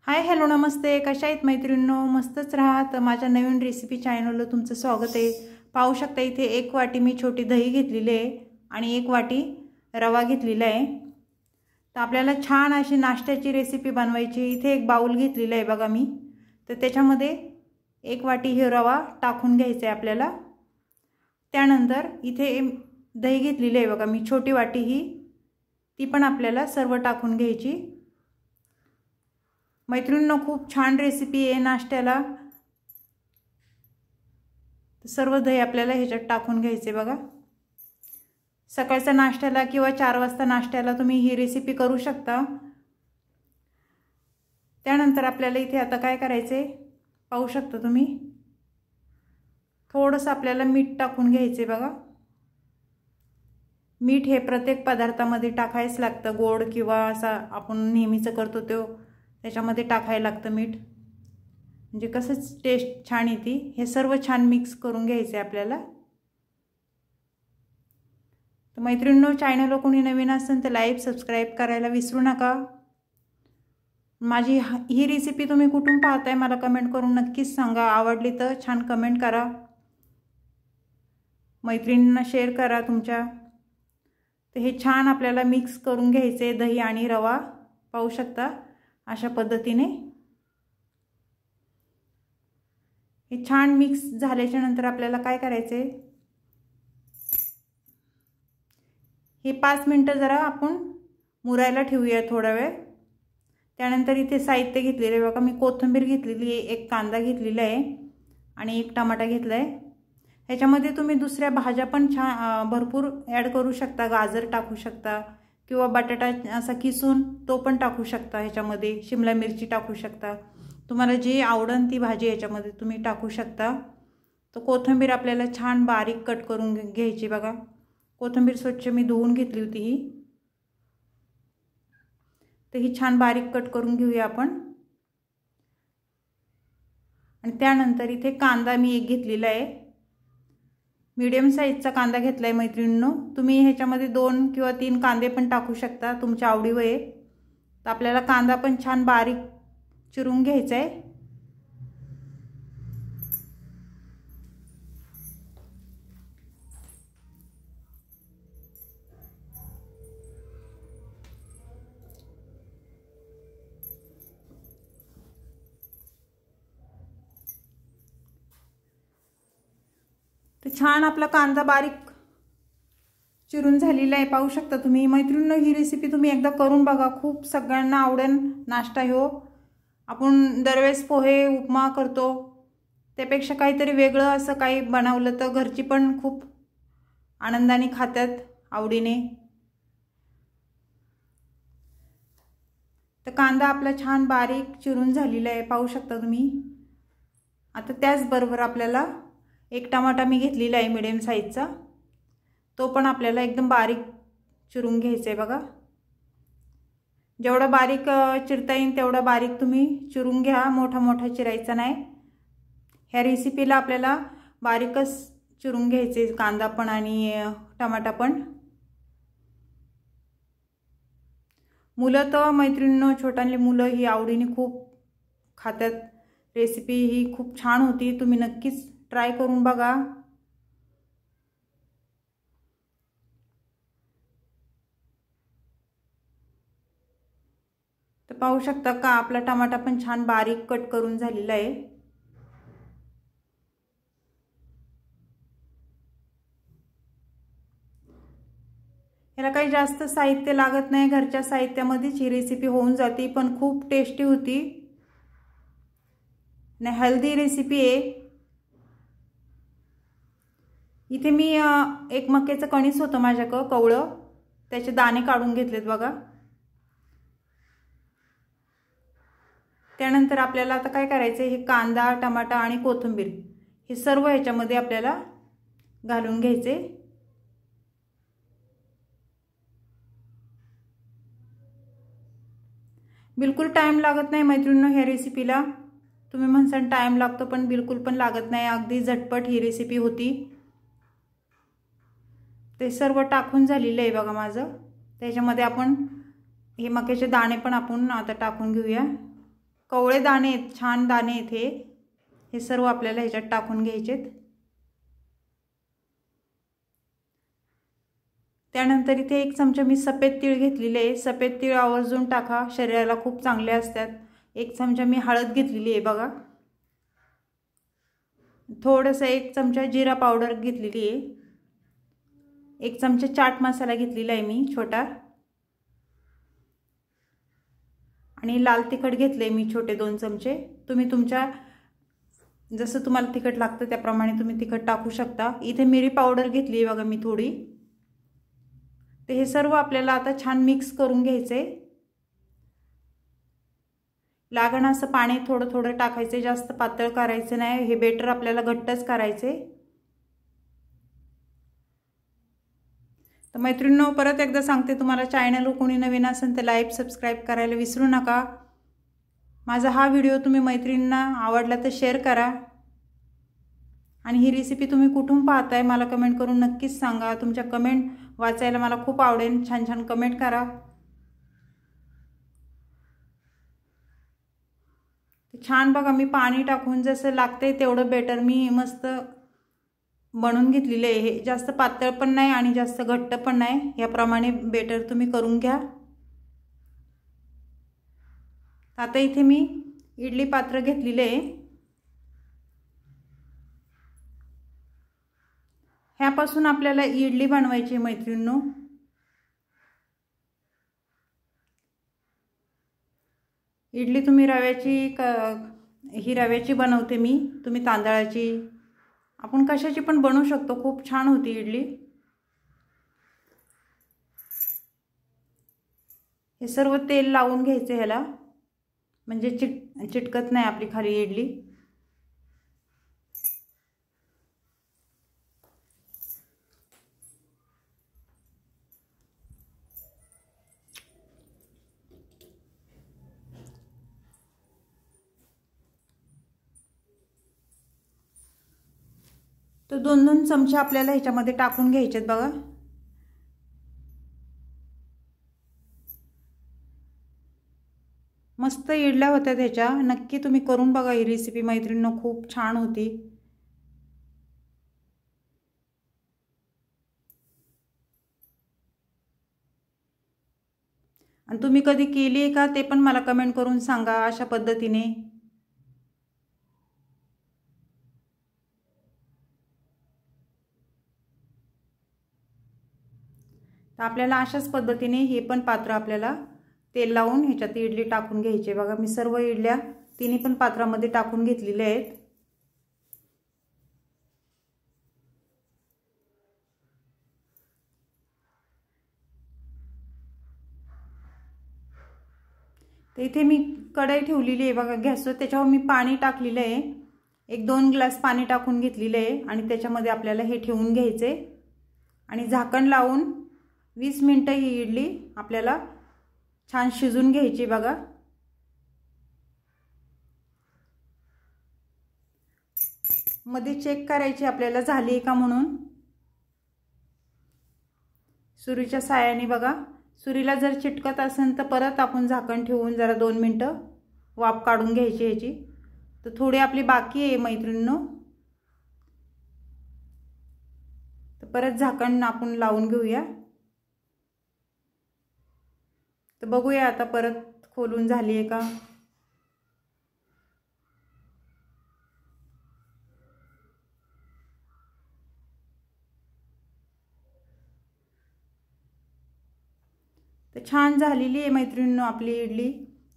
Hi hello नमस्ते, कशा आहेत मैत्रिणींनो? मस्तच राहा. तर माझ्या नवीन रेसिपी चॅनलला तुमचं स्वागत आहे. पाहू शकता इथे 1 वाटी मी छोटी दही घेतलेली आहे आणि 1 वाटी रवा घेतलेला आहे. तर आपल्याला छान अशी नाश्त्याची रेसिपी बनवायची. इथे एक बाउल घेतलेला आहे बघा मी. तर त्याच्यामध्ये 1 वाटी ही रवा टाकून घ्यायचा आहे आपल्याला. त्यानंतर इथे दही घेतलेली आहे बघा मी, छोटी वाटी ही, ती पण आपल्याला सर्व टाकून घ्यायची. मैत्रिणींनो खूप छान रेसिपी आहे नाश्त्याला. सर्व दही आपल्याला ह्याच्यात टाकून घ्यायचे बघा. सकाळच्या नाश्त्याला किंवा 4 वाजता नाश्त्याला तुम्ही ही रेसिपी करू शकता. त्यानंतर आपल्याला इथे आता काय करायचे पाहू शकता तुम्ही, थोडंसं आपल्याला मीठ टाकून घ्यायचे बघा. मीठ हे प्रत्येक पदार्थामध्ये टाकायच लागतं. गोड किंवा असा आपण नेहमीच करतो तो त्याच्यामध्ये टाकायला लागतं मीठ, म्हणजे कसंच टेस्ट छान येते. हे सर्व छान मिक्स करून घ्यायचे आपल्याला. तर मैत्रिणींनो, चॅनलला कोणी नवीन असेल तर लाईक सबस्क्राईब करायला विसरू नका. माझी ही रेसिपी तुम्ही कुठून पाहताय मला कमेंट करून नक्कीच सांगा. आवडली तर छान कमेंट करा, मैत्रिणींना शेअर करा तुमच्या. तर हे छान आपल्याला मिक्स करून घ्यायचे दही आणि रवा. पाहू शकता अशा पद्धतीने हे छान मिक्स झाल्याच्या नंतर आपल्याला काय करायचे, हे 5 मिनिटं जरा आपण मुरायला ठेवूया थोडा वेळ. त्यानंतर इथे साहित्य घेतलेले आहे बघा मी. कोथिंबीर घेतलेली आहे, 1 कांदा घेतलेला आहे आणि 1 टमाटा घेतला आहे. ह्याच्यामध्ये तुम्ही दुसऱ्या भाज्या पण छान भरपूर ॲड करू शकता. गाजर टाकू शकता किंवा बटाटा असा किसून तो पण टाकू शकता. ह्याच्यामध्ये शिमला मिरची टाकू शकता. तुम्हाला जी आवडन ती भाजी ह्याच्यामध्ये तुम्ही टाकू शकता. तर कोथिंबीर आपल्याला छान बारीक कट करून घ्यायची बघा. कोथिंबीर स्वच्छ मी धुवून घेतली होती ही. तर ही छान बारीक कट करून घेऊया आपण. आणि त्यानंतर इथे कांदा मी 1 घेतलेला आहे. मीडियम साईजचा कांदा घेतला आहे मैत्रिणींनो. तुम्ही ह्याच्यामध्ये 2 किंवा 3 कांदे पण टाकू शकता तुमच्या आवडीवर आहे. तर आपल्याला कांदा पण छान बारीक चिरून घ्यायचा आहे. तर छान आपला कांदा बारीक चिरून झालेला आहे. पाहू शकता तुम्ही मैत्रिणींनो. ही रेसिपी तुम्ही एकदा करून बघा, खूप सगळ्यांना आवडेल नाश्ता हो. आपण दरवेळेस पोहे उपमा करतो त्यापेक्षा काहीतरी वेगळं असं काही बनवलं तर घरची पण खूप आनंदाने खातात आवडीने. तर कांदा आपला छान बारीक चिरून झालेला आहे पाहू शकता तुम्ही. आता त्याचबरोबर आपल्याला 1 टमाटा मी घेतलेला आहे मीडियम साईजचा, तो पण आपल्याला एकदम बारीक चिरून घ्यायचा आहे बघा. जेवढा बारीक चिरता येईल तेवढा बारीक तुम्ही चिरून घ्या, मोठा मोठा चिरायचा नाही. ह्या रेसिपीला आपल्याला बारीकच चिरून घ्यायचे कांदा पण आणि टमाटा पण. मुलं तर मैत्रिणींनो, छोटाली मुलं ही आवडीने खूप खातात. रेसिपी ही खूप छान होती, तुम्ही नक्कीच ट्राय करून बघा. तर पाहू शकता का आपला टमाटा पण छान बारीक कट करून झालेला आहे. याला काही जास्त साहित्य लागत नाही, घरच्या साहित्यामध्येच ही रेसिपी होऊन जाते, पण खूप टेस्टी होती आणि हेल्दी रेसिपी आहे. इथे मी 1 मक्याचं कणीस होतं माझ्याकडं कवळं, त्याचे दाणे काढून घेतलेत बघा. त्यानंतर आपल्याला आता काय करायचं, हे कांदा टमाटा आणि कोथिंबीर हे सर्व ह्याच्यामध्ये आपल्याला घालून घ्यायचे. बिलकुल टाइम लागत नाही मैत्रिणींनो ह्या रेसिपीला. तुम्ही म्हणसान टाइम लागतो, पण बिलकुल पण लागत नाही. अगदी झटपट ही रेसिपी होती. ते सर्व टाकून झालेलं आहे बघा माझं. त्याच्यामध्ये आपण हे मक्याचे दाणे पण आपण आता टाकून घेऊया. कवळे दाणे आहेत, छान दाणे आहेत हे सर्व आपल्याला ह्याच्यात टाकून घ्यायचेत। त्यानंतर इथे 1 चमचा मी सफेद तीळ घेतलेले आहे। सफेद तीळ आवर्जून टाका, शरीराला खूप चांगले असतात। 1 चमचा मी हळद घेतलेली आहे बघा। थोडंसं 1 चमचा जिरा पावडर घेतलेली आहे। 1 चमचा चाट मसाला घेतलेला आहे मी छोटा, आणि लाल तिखट घेतले मी छोटे 2 चमचे। तुम्ही तुमच्या जसं तुम्हाला तिखट लागतं त्याप्रमाणे तुम्ही तिखट टाकू शकता। इथे मिरी पावडर घेतली आहे बघा मी थोडी। तर हे सर्व आपल्याला आता छान मिक्स करून घ्यायचे। लागण असं पाणी थोडं थोडं टाकायचे, जास्त पातळ करायचं नाही। हे बेटर आपल्याला घट्टच करायचे। तर मैत्रिणींनो, परत एकदा सांगते तुम्हाला, चॅनल कोणी नवीन असेल तर लाईक सबस्क्राईब करायला विसरू नका। माझा हा व्हिडिओ तुम्ही मैत्रिणींना आवडला तर शेअर करा, आणि ही रेसिपी तुम्ही कुठून पाहताय मला कमेंट करून नक्कीच सांगा। तुमच्या कमेंट वाचायला मला खूप आवडेल। छान छान कमेंट करा। छान बघा, मी पाणी टाकून जसं लागतंय तेवढं बेटर मी मस्त बनवून घेतलेले आहे। हे जास्त पातळ पण नाही आणि जास्त घट्ट पण नाही, याप्रमाणे बेटर तुम्ही करून घ्या। आता इथे मी इडली पात्र घेतलेले आहे। ह्यापासून आपल्याला इडली बनवायची मैत्रिणींनो। इडली तुम्ही रव्याची ही रव्याची बनवते मी, तुम्ही तांदळाची, आपण कशाची पण बनवू शकतो, खूप छान होती इडली। हे सर्व तेल लावून घ्यायचे ह्याला, म्हणजे चिटकत नाही आपली खाली इडली। तो 2-2 चमचे आपल्याला ह्याच्यामध्ये टाकून घ्यायचेत बघा। मस्त इडल्या होत्या त्याच्या, नक्की तुम्ही करून बघा ही रेसिपी मैत्रिणींनो, खूप छान होती। आणि तुम्ही कधी केली आहे का ते पण मला कमेंट करून सांगा अशा पद्धतीने। तर आपल्याला अशाच पद्धतीने हे पण पात्र आपल्याला तेल लावून ह्याच्यात इडली टाकून घ्यायची बघा। मी सर्व इडल्या तिन्ही पण पात्रामध्ये टाकून घेतलेल्या आहेत। तर इथे मी कढई ठेवलेली आहे बघा गॅसवर, त्याच्यावर मी पाणी टाकलेलं आहे। 1-2 ग्लास पाणी टाकून घेतलेलं आहे, आणि त्याच्यामध्ये आपल्याला हे ठेवून घ्यायचे आणि झाकण लावून 20 मिनिटं ही इडली आपल्याला छान शिजून घ्यायची बघा। मध्ये चेक करायची आपल्याला झाली का म्हणून सुरीच्या साहाय्याने बघा। सुरीला जर चिटकत असेल तर परत आपण झाकण ठेवून जरा 2 मिनिटं वाफ काढून घ्यायची ह्याची। तर थोडी आपली बाकी आहे मैत्रिणींनो, तर परत झाकण आपण लावून घेऊया। तर बघूया आता परत खोलून झाली आहे का। तर छान झालेली आहे मैत्रिणींनो आपली इडली।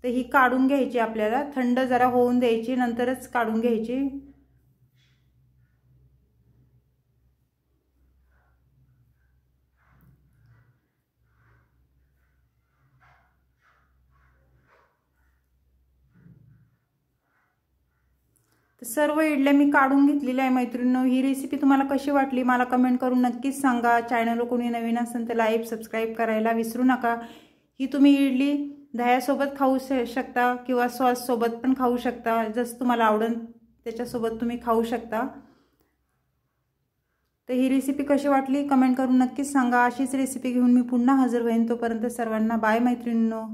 तर ही काढून घ्यायची आपल्याला, थंड जरा होऊन द्यायची, नंतरच काढून घ्यायची। तर सर्व इडल्या मी काढून घेतलेल्या आहे मैत्रिणींनो। ही रेसिपी तुम्हाला कशी वाटली मला कमेंट करून नक्कीच सांगा। चॅनलवर कोणी नवीन असेल तर लाईक सबस्क्राईब करायला विसरू नका। ही तुम्ही इडली दह्यासोबत खाऊ शकता किंवा सॉस सोबत पण खाऊ शकता, जसं तुम्हाला आवडेल त्याच्यासोबत तुम्ही खाऊ शकता। तर ही रेसिपी कशी वाटली कमेंट करून नक्कीच सांगा। अशीच रेसिपी घेऊन मी पुन्हा हजर होईन, तोपर्यंत सर्वांना बाय मैत्रिणींनो।